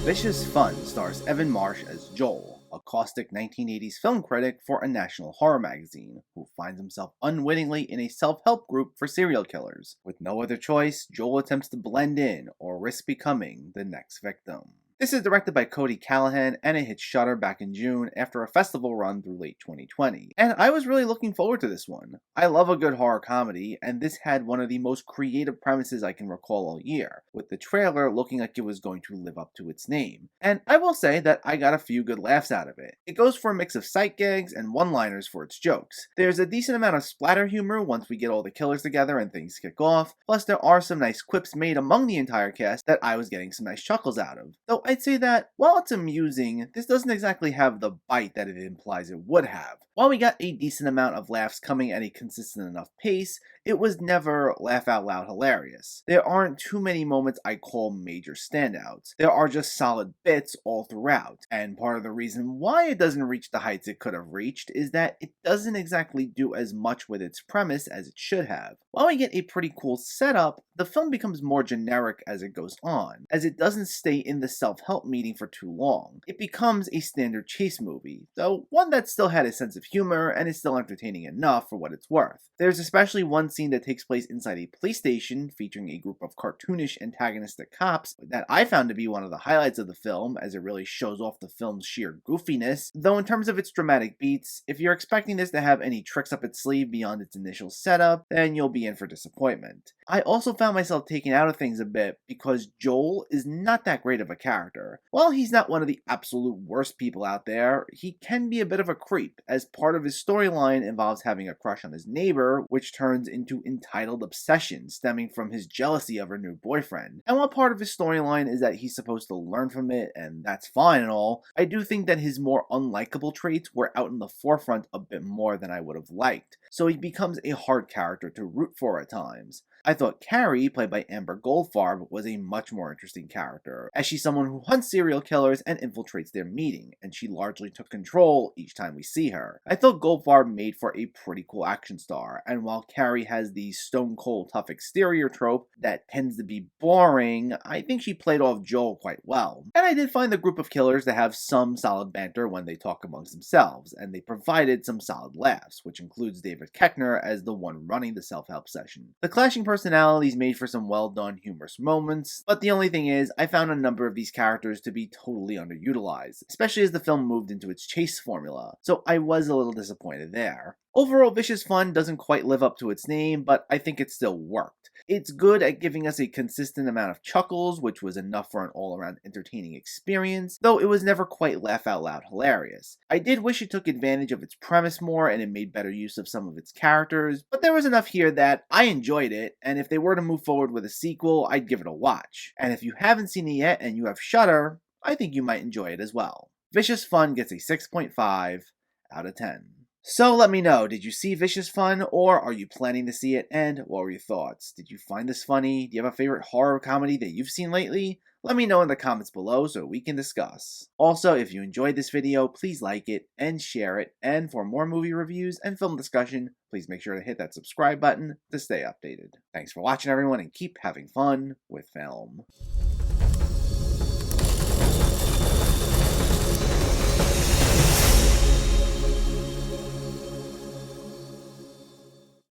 Vicious Fun stars Evan Marsh as Joel, a caustic 1980s film critic for a national horror magazine, who finds himself unwittingly in a self-help group for serial killers. With no other choice, Joel attempts to blend in or risk becoming the next victim. This is directed by Cody Callahan, and it hit Shudder back in June after a festival run through late 2020. And I was really looking forward to this one. I love a good horror comedy, and this had one of the most creative premises I can recall all year, with the trailer looking like it was going to live up to its name. And I will say that I got a few good laughs out of it. It goes for a mix of sight gags and one-liners for its jokes. There's a decent amount of splatter humor once we get all the killers together and things kick off, plus there are some nice quips made among the entire cast that I was getting some nice chuckles out of. Though I'd say that, while it's amusing, this doesn't exactly have the bite that it implies it would have. While we got a decent amount of laughs coming at a consistent enough pace, it was never laugh-out-loud hilarious. There aren't too many moments I call major standouts. There are just solid bits all throughout, and part of the reason why it doesn't reach the heights it could have reached is that it doesn't exactly do as much with its premise as it should have. While we get a pretty cool setup, the film becomes more generic as it goes on, as it doesn't stay in the self-help meeting for too long. It becomes a standard chase movie, though one that still had a sense of humor and is still entertaining enough for what it's worth. There's especially one scene that takes place inside a police station featuring a group of cartoonish antagonistic cops that I found to be one of the highlights of the film, as it really shows off the film's sheer goofiness. Though in terms of its dramatic beats, if you're expecting this to have any tricks up its sleeve beyond its initial setup, then you'll be in for disappointment. I also found myself taken out of things a bit because Joel is not that great of a character. While he's not one of the absolute worst people out there, he can be a bit of a creep, as part of his storyline involves having a crush on his neighbor, which turns into entitled obsession stemming from his jealousy of her new boyfriend. And while part of his storyline is that he's supposed to learn from it, and that's fine and all, I do think that his more unlikable traits were out in the forefront a bit more than I would have liked, so he becomes a hard character to root for at times. I thought Carrie, played by Amber Goldfarb, was a much more interesting character, as she's someone who hunts serial killers and infiltrates their meeting, and she largely took control each time we see her. I thought Goldfarb made for a pretty cool action star, and while Carrie has the stone-cold tough exterior trope that tends to be boring, I think she played off Joel quite well. And I did find the group of killers to have some solid banter when they talk amongst themselves, and they provided some solid laughs, which includes David Koechner as the one running the self-help session. The clashing personalities made for some well-done humorous moments, but the only thing is, I found a number of these characters to be totally underutilized, especially as the film moved into its chase formula, so I was a little disappointed there. Overall, Vicious Fun doesn't quite live up to its name, but I think it still worked. It's good at giving us a consistent amount of chuckles, which was enough for an all-around entertaining experience, though it was never quite laugh-out-loud hilarious. I did wish it took advantage of its premise more and it made better use of some of its characters, but there was enough here that I enjoyed it, and if they were to move forward with a sequel, I'd give it a watch. And if you haven't seen it yet and you have Shudder, I think you might enjoy it as well. Vicious Fun gets a 6.5 out of 10. So let me know, did you see Vicious Fun, or are you planning to see it, and what were your thoughts? Did you find this funny? Do you have a favorite horror comedy that you've seen lately? Let me know in the comments below so we can discuss. Also, if you enjoyed this video, please like it and share it, and for more movie reviews and film discussion, please make sure to hit that subscribe button to stay updated. Thanks for watching everyone, and keep having fun with film.